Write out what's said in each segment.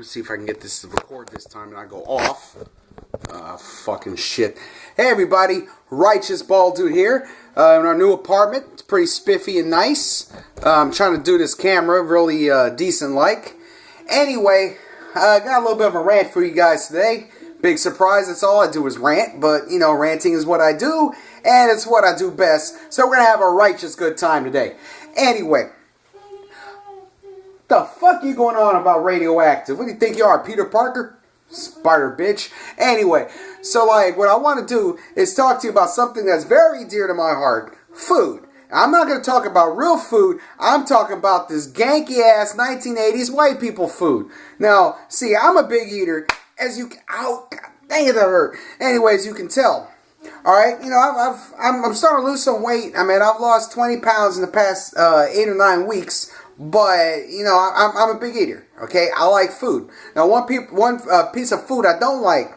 Let's see if I can get this to record this time and I go off. Fucking shit. Hey everybody, Righteous Bald Dude here in our new apartment. It's pretty spiffy and nice. I'm trying to do this camera really decent like. Anyway, I got a little bit of a rant for you guys today. Big surprise, that's all I do is rant, but you know, ranting is what I do, and it's what I do best. So we're gonna have a righteous good time today. Anyway, the fuck you going on about radioactive? What do you think you are, Peter Parker? Spider bitch. Anyway, so like what I want to do is talk to you about something that's very dear to my heart. Food. I'm not going to talk about real food. I'm talking about this ganky ass 1980s white people food. Now, see, I'm a big eater. As you can, ow, God dang it, that hurt. Anyways, you can tell. Alright, you know, I'm starting to lose some weight. I mean, I've lost 20 pounds in the past 8 or 9 weeks. But, you know, I'm a big eater, okay? I like food. Now, one piece of food I don't like,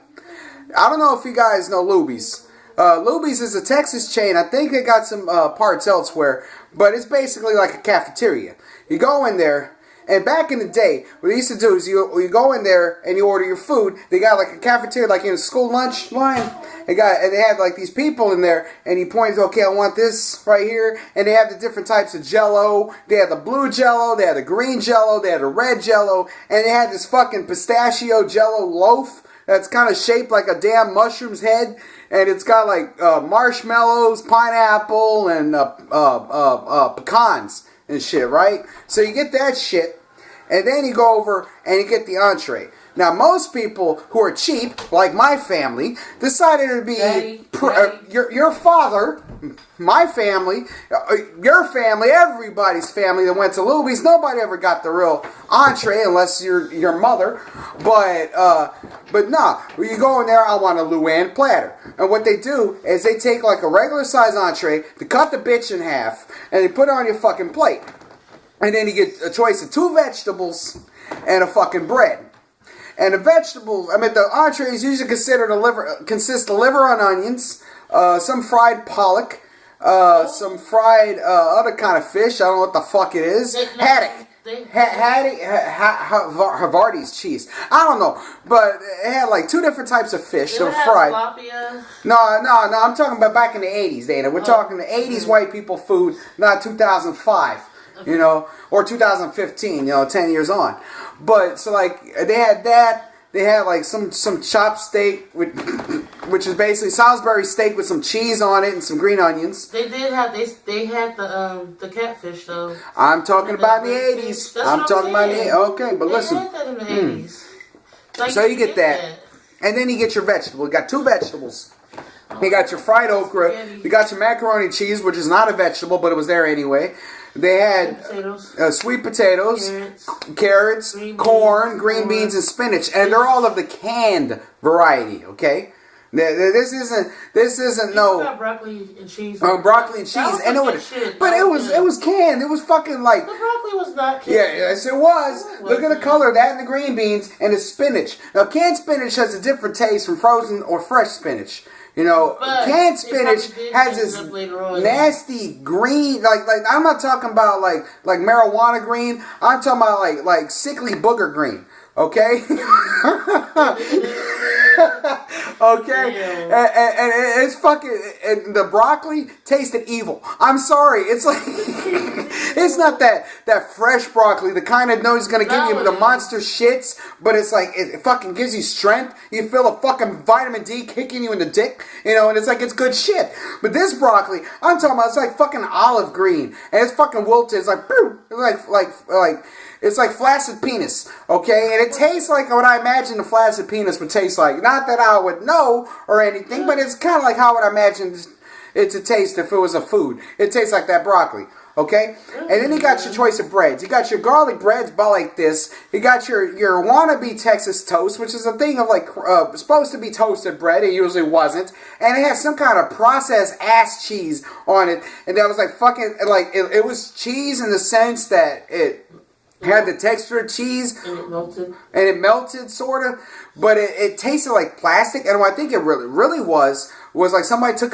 I don't know if you guys know Luby's. Luby's is a Texas chain. I think they got some parts elsewhere. But it's basically like a cafeteria. You go in there, and back in the day, what they used to do is you go in there and you order your food. They got like a cafeteria, like in a school lunch line. They had like these people in there, and he points, okay, I want this right here. And they have the different types of Jello. They had the blue Jello, they had the green Jello, they had the red Jello, and they had this fucking pistachio Jello loaf that's kind of shaped like a damn mushroom's head, and it's got like marshmallows, pineapple, and pecans and shit, right? So you get that shit, and then you go over and you get the entree. Now, most people who are cheap, like my family, decided it would be your father, my family, your family, everybody's family that went to Luby's. Nobody ever got the real entree unless you're your mother. But nah, when you go in there, I want a Luann platter. And what they do is they take like a regular size entree, they cut the bitch in half, and they put it on your fucking plate. And then you get a choice of 2 vegetables and a fucking bread. And the vegetables, I mean, the entrees usually consist of liver and onions, some fried pollock, some fried other kind of fish. I don't know what the fuck it is. Haddock. Havarti's cheese. I don't know, but it had like 2 different types of fish that were fried. No, I'm talking about back in the 80s, Dana. We're talking the 80s white people food, not 2005. Okay. You know, or 2015, you know, 10 years on. But, so like, they had that, they had like some chopped steak, which is basically Salisbury steak with some cheese on it and some green onions. They had the catfish though. I'm talking about in the 80s. I'm talking about in the 80s. Okay, but listen. They had that in the 80s. So you get that. And then you get your vegetable. You got 2 vegetables. You got your fried okra. You got your macaroni cheese, which is not a vegetable, but it was there anyway. They had sweet potatoes, carrots, corn, green beans, and spinach, and they're all of the canned variety. Okay, this isn't no broccoli and cheese. Broccoli and cheese, and it was canned. It was fucking like the broccoli was not canned. Yeah, yes it was. Look at the color of that and the green beans and the spinach. Now canned spinach has a different taste from frozen or fresh spinach. You know, but canned spinach has this nasty green, like I'm not talking about like marijuana green. I'm talking about like sickly booger green. Okay. Okay, and it's fucking, and the broccoli tasted evil. I'm sorry, it's like it's not that fresh broccoli, the kind of knows gonna give you the monster shits, but it's like it fucking gives you strength. You feel a fucking vitamin D kicking you in the dick, you know, and it's like it's good shit. But this broccoli, I'm talking about, it's like fucking olive green, and it's fucking wilted. It's like it's like flaccid penis, okay? And it tastes like what I imagine a flaccid penis would taste like. Not that I would know or anything, but it's kind of like how I would imagine it to taste if it was a food. It tastes like that broccoli, okay? And then you got your choice of breads. You got your garlic breads about like this. You got your wannabe Texas toast, which is a thing of like supposed to be toasted bread. It usually wasn't. And it has some kind of processed ass cheese on it. And that was like fucking, like, it was cheese in the sense that it had the texture of cheese, and it melted sort of, but it tasted like plastic. And what I think it really was was like somebody took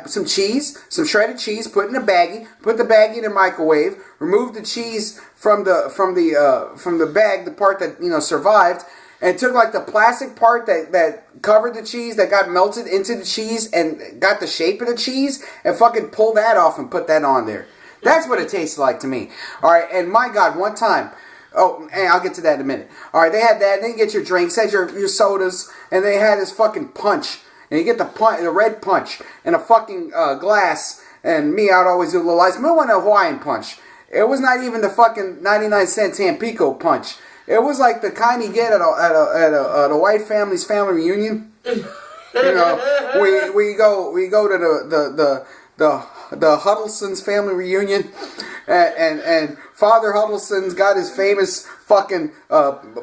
some cheese, some shredded cheese, put it in a baggie, put the baggie in the microwave, removed the cheese from the bag, the part that survived, and took like the plastic part that covered the cheese that got melted into the cheese and got the shape of the cheese, and fucking pulled that off and put that on there. That's what it tasted like to me. All right, and my God, one time. Oh, and I'll get to that in a minute. All right, they had that. And then you get your drinks, had your sodas, and they had this fucking punch. And you get the red punch in a fucking glass. And me, I'd always do a little ice. I want a Hawaiian punch. It was not even the fucking 99-cent Tampico punch. It was like the kind you get at a white family's family reunion. You know, we go to the Huddleston's family reunion, and Father Huddleston's got his famous fucking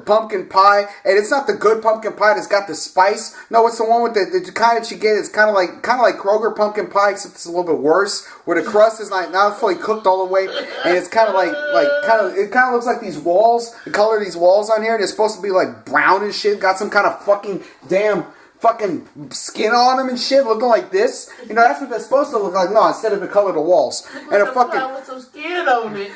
pumpkin pie, and it's not the good pumpkin pie that's got the spice. No, it's the one with the kind that you get. It's kind of like Kroger pumpkin pie, except it's a little bit worse, where the crust is not fully cooked all the way, and it's kind of it kind of looks like these walls. The color of these walls on here, they're supposed to be like brown and shit. Got some kind of fucking damn fucking skin on them and shit, looking like this. You know, that's what they're supposed to look like. No, instead of the color of the walls. And a fucking with some skin on it.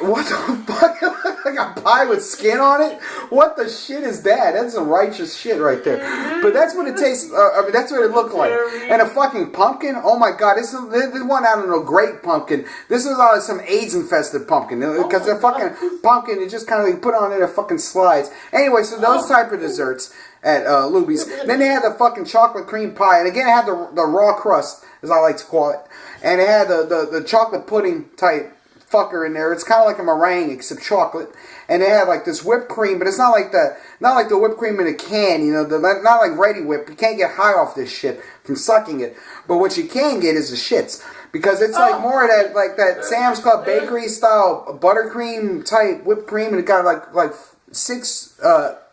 What the fuck? Like a pie with skin on it? What the shit is that? That's some righteous shit right there. But that's what it tastes. That's what it looked like. And a fucking pumpkin. Oh my God! This one out of no great pumpkin. This is some AIDS infested pumpkin because the fucking pumpkin is just kind of put on it a fucking slides. Anyway, so those type of desserts at Luby's. Then they had the fucking chocolate cream pie, and again it had the raw crust, as I like to call it, and it had the chocolate pudding type fucker in there. It's kind of like a meringue except chocolate, and they had like this whipped cream, but it's not like the whipped cream in a can, you know, not like Ready Whip. You can't get high off this shit from sucking it, but what you can get is the shits. Because it's like more of that Sam's Club bakery style buttercream type whipped cream, and it got like 6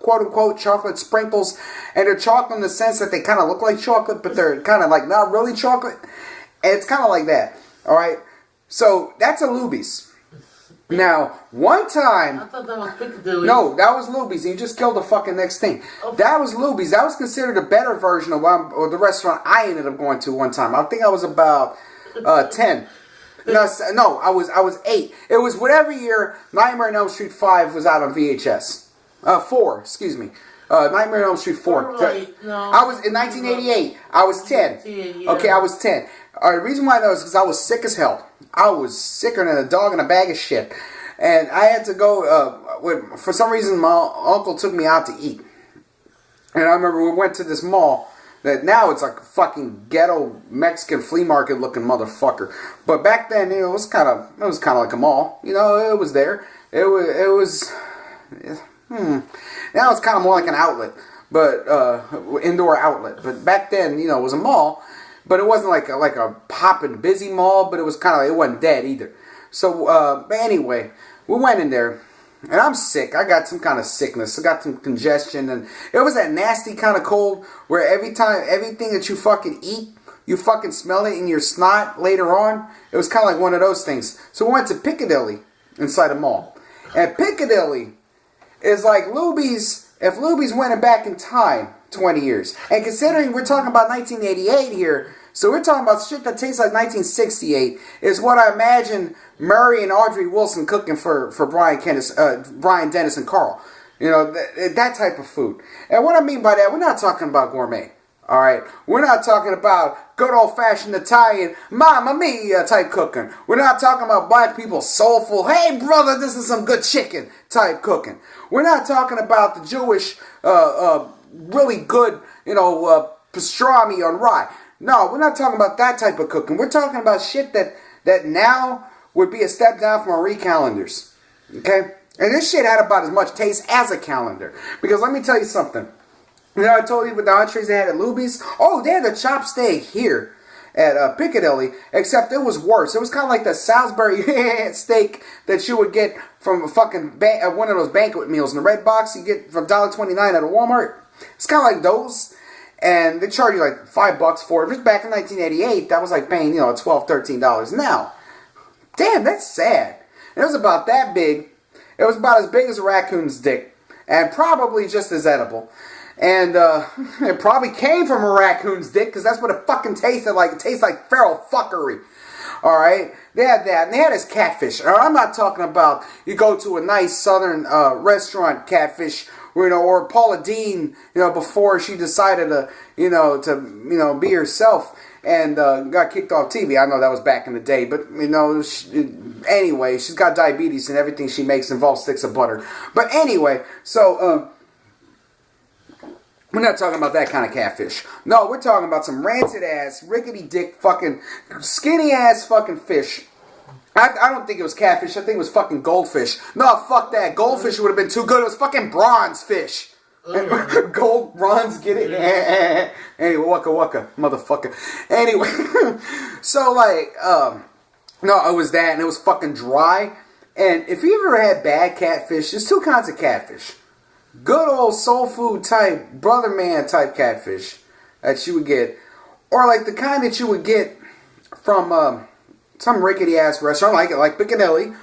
quote-unquote chocolate sprinkles, and they're chocolate in the sense that they kind of look like chocolate, but they're kind of like not really chocolate, and it's kind of like that. All right, so that's a Luby's. Now, one time, I thought that was Piccadilly. No, that was Luby's, and you just killed the fucking next thing. Oh. That was Luby's. That was considered a better version of the restaurant I ended up going to one time. I think I was about 10. No, I was 8. It was whatever year Nightmare on Elm Street 5 was out on VHS. 4, excuse me. Nightmare on Elm Street 4. Right, no. I was in 1988. I was 10. Yeah. Okay, I was 10. The reason why that was because I was sick as hell. I was sicker than a dog in a bag of shit. And I had to go, for some reason my uncle took me out to eat. And I remember we went to this mall that now it's like a fucking ghetto Mexican flea market looking motherfucker. But back then, you know, it was kind of like a mall. You know, it was there. It was Now it's kind of more like an outlet, but indoor outlet. But back then, you know, it was a mall, but it wasn't like a poppin' busy mall. But it was kind of it wasn't dead either. So, but anyway, we went in there, and I'm sick. I got some kind of sickness. I got some congestion, and it was that nasty kind of cold where everything that you fucking eat, you fucking smell it in your snot later on. It was kind of like one of those things. So we went to Piccadilly inside a mall, and Piccadilly is like Luby's, if Luby's went back in time 20 years. And considering we're talking about 1988 here, so we're talking about shit that tastes like 1968, is what I imagine Murray and Audrey Wilson cooking for Brian Dennis and Carl. You know, that type of food. And what I mean by that, we're not talking about gourmet. All right, we're not talking about good old-fashioned Italian Mamma Mia type cooking. We're not talking about black people soulful, hey brother, this is some good chicken type cooking. We're not talking about the Jewish, really good, you know, pastrami on rye. No, we're not talking about that type of cooking. We're talking about shit that now would be a step down from Marie calendars. Okay, and this shit had about as much taste as a calendar. Because let me tell you something. You know, I told you with the entrees they had at Luby's. Oh, they had the chopped steak here at Piccadilly, except it was worse. It was kind of like the Salisbury steak that you would get from a fucking one of those banquet meals in the red box you get from $1.29 at a Walmart. It's kind of like those, and they charge you like $5 for it. Just back in 1988, that was like paying, you know, $12, $13 now. Damn, that's sad. It was about that big. It was about as big as a raccoon's dick, and probably just as edible. And it probably came from a raccoon's dick, because that's what it fucking tasted like. It tastes like feral fuckery. Alright? They had that. And they had this catfish. I'm not talking about you go to a nice southern restaurant catfish, or Paula Deen, before she decided to be herself and got kicked off TV. I know that was back in the day, but anyway, she's got diabetes and everything she makes involves sticks of butter. But anyway, so we're not talking about that kind of catfish. No, we're talking about some rancid ass, rickety dick, fucking skinny ass fucking fish. I don't think it was catfish. I think it was fucking goldfish. No, fuck that. Goldfish would have been too good. It was fucking bronze fish. Gold, bronze, get it? Yeah. Anyway, waka, motherfucker. Anyway, so no, it was that, and it was fucking dry. And if you ever had bad catfish, there's two kinds of catfish. Good old soul food type, brother man type catfish that you would get. Or like the kind that you would get from some rickety ass restaurant like Piccadilly,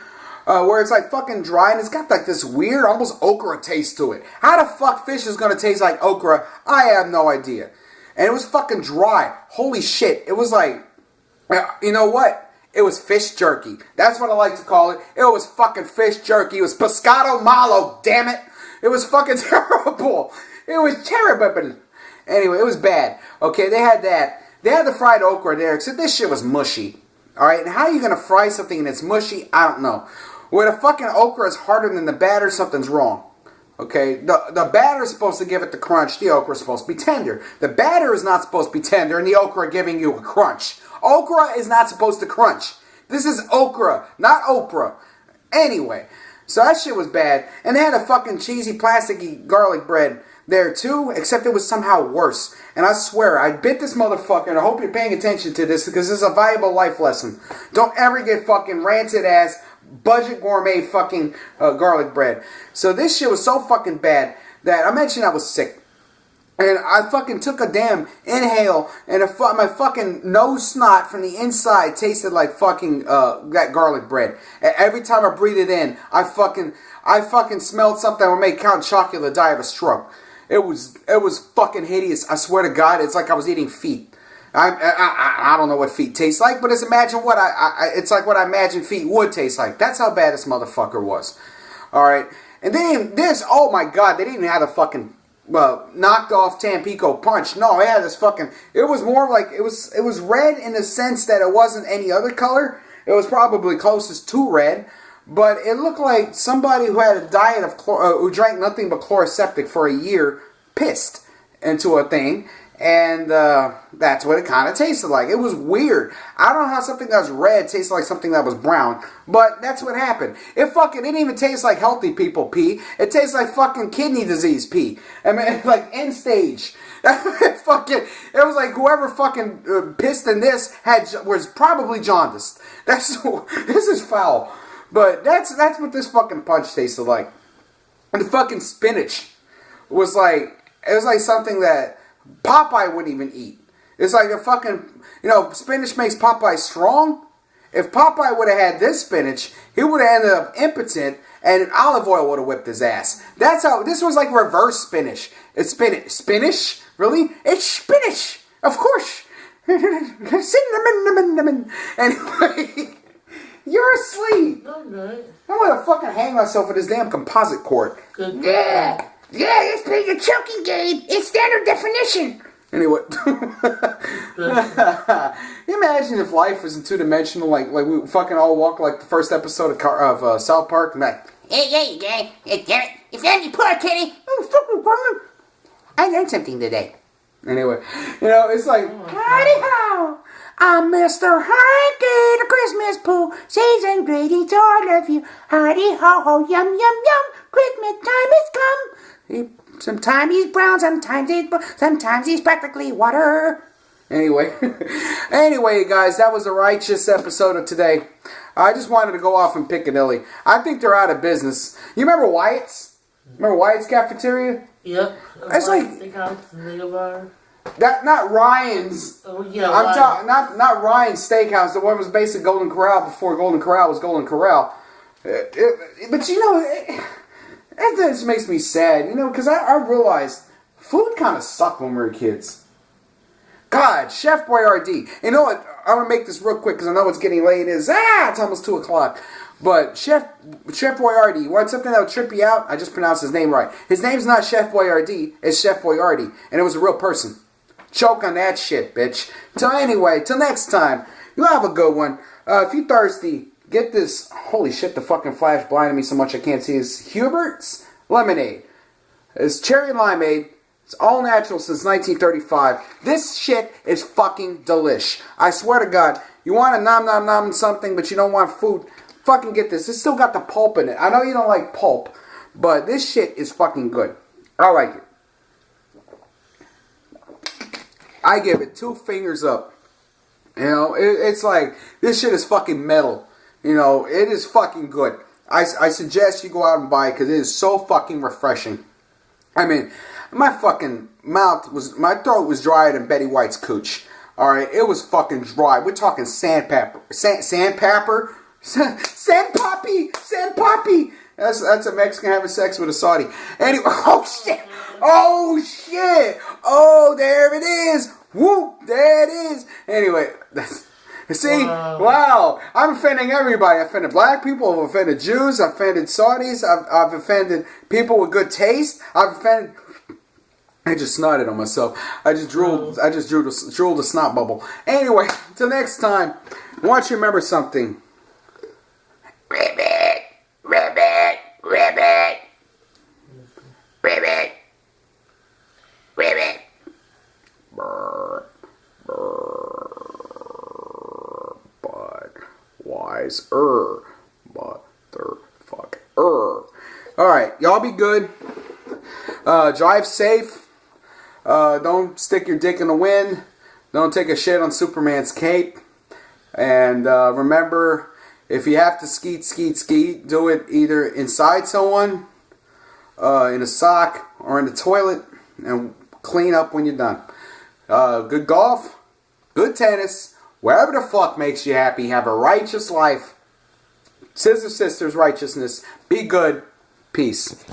where it's like fucking dry and it's got like this weird almost okra taste to it. How the fuck fish is gonna taste like okra? I have no idea. And it was fucking dry. Holy shit. It was like, you know what? It was fish jerky. That's what I like to call it. It was fucking fish jerky. It was pescado malo, damn it. It was fucking terrible. It was terrible. Anyway, it was bad. Okay, they had that. They had the fried okra there, except this shit was mushy. Alright, and how are you going to fry something and it's mushy? I don't know. Where the fucking okra is harder than the batter, something's wrong. Okay, the batter is supposed to give it the crunch, the okra is supposed to be tender. The batter is not supposed to be tender, and the okra giving you a crunch. Okra is not supposed to crunch. This is okra, not Oprah. Anyway, so that shit was bad. And they had a fucking cheesy, plasticky garlic bread there too, except it was somehow worse. And I swear, I bit this motherfucker, and I hope you're paying attention to this, because this is a valuable life lesson. Don't ever get fucking rancid ass, budget gourmet fucking garlic bread. So this shit was so fucking bad that I mentioned I was sick. And I fucking took a damn inhale, and my fucking nose snot from the inside tasted like fucking that garlic bread. And every time I breathed it in, I fucking smelled something that would make Count Chocula die of a stroke. It was fucking hideous. I swear to God, it's like I was eating feet. I don't know what feet taste like, but imagine what it's like what I imagine feet would taste like. That's how bad this motherfucker was. All right, and then this, oh my God, they didn't have a fucking knocked off Tampico punch. No, it had this fucking. It was more like it was red in the sense that it wasn't any other color. It was probably closest to red. But it looked like somebody who had a diet of who drank nothing but chloroseptic for a year pissed into a thing, and that's what it kind of tasted like. It was weird. I don't know how something that was red tasted like something that was brown, but that's what happened. It didn't even taste like healthy people pee. It tastes like fucking kidney disease pee. I mean, like end stage. It was like whoever fucking pissed in this was probably jaundiced. This is foul. But that's what this fucking punch tasted like. And the fucking spinach was like something that Popeye wouldn't even eat. It's like a fucking, spinach makes Popeye strong. If Popeye would have had this spinach, he would have ended up impotent, and olive oil would have whipped his ass. That's how, this was like reverse spinach. It's spinach. Spinach? Really? It's spinach! Of course! Cinnamon. Anyway... You're asleep. I'm good. I'm gonna fucking hang myself with this damn composite cord. Good. Yeah, it's playing a choking game. It's standard definition. Anyway, imagine if life was in two-dimensional, like we fucking all walk like the first episode of South Park. And like, Hey, damn it! If you poor kitty, I learned something today. Anyway, it's like, Howdy ho! I'm Mr. Hanky, the Christmas Pooh. Season greetings to all of you. Howdy ho ho, yum yum yum. Christmas time has come. Sometimes he's brown, sometimes he's practically water. Anyway, guys, that was a righteous episode of today. I just wanted to go off in Piccadilly. I think they're out of business. You remember Wyatt's? Remember Wyatt's Cafeteria? Yep. It's like Steakhouse, the bar. That, not Ryan's. Oh yeah. I'm talking not Ryan's Steakhouse. The one was basically Golden Corral before Golden Corral was Golden Corral. But that just makes me sad, because I realized Food kind of sucked when we were kids. God, Chef Boyardee. You know what? I'm going to make this real quick because I know it's getting late. It's almost 2 o'clock. But Chef Boyardee, you want something that will trip you out? I just pronounced his name right. His name's not Chef Boyardee. It's Chef Boyardee. And it was a real person. Choke on that shit, bitch. Till anyway, till next time. You have a good one. If you're thirsty, get this. Holy shit, the fucking flash blinded me so much I can't see. It's Hubert's Lemonade. It's cherry limeade. It's all natural since 1935. This shit is fucking delish. I swear to God, you want a nom nom nom something, but you don't want food, fucking get this. It's still got the pulp in it. I know you don't like pulp, but this shit is fucking good. I like it. I give it 2 fingers up. You know, it's like, this shit is fucking metal. You know, it is fucking good. I suggest you go out and buy it because it is so fucking refreshing. I mean, my fucking my throat was drier than Betty White's cooch. Alright, it was fucking dry. We're talking sandpaper. Sandpaper? Sandpappy! That's a Mexican having sex with a Saudi. Anyway, oh shit! Oh, there it is! Whoop! There it is! Anyway, see? Wow. I'm offending everybody. I've offended black people. I've offended Jews. I've offended Saudis. I've offended people with good taste. I've offended... I just snotted on myself. I just drooled a snot bubble. Anyway, till next time, I want you to remember something. Ribbit, ribbit, ribbit, ribbit, ribbit. Brr, brr, but wiser, motherfucker. Alright, y'all be good. Drive safe. Don't stick your dick in the wind. Don't take a shit on Superman's cape. And remember, if you have to skeet, do it either inside someone, in a sock, or in the toilet, and clean up when you're done. Good golf, good tennis, wherever the fuck makes you happy. Have a righteous life. Scissor Sisters righteousness. Be good. Peace.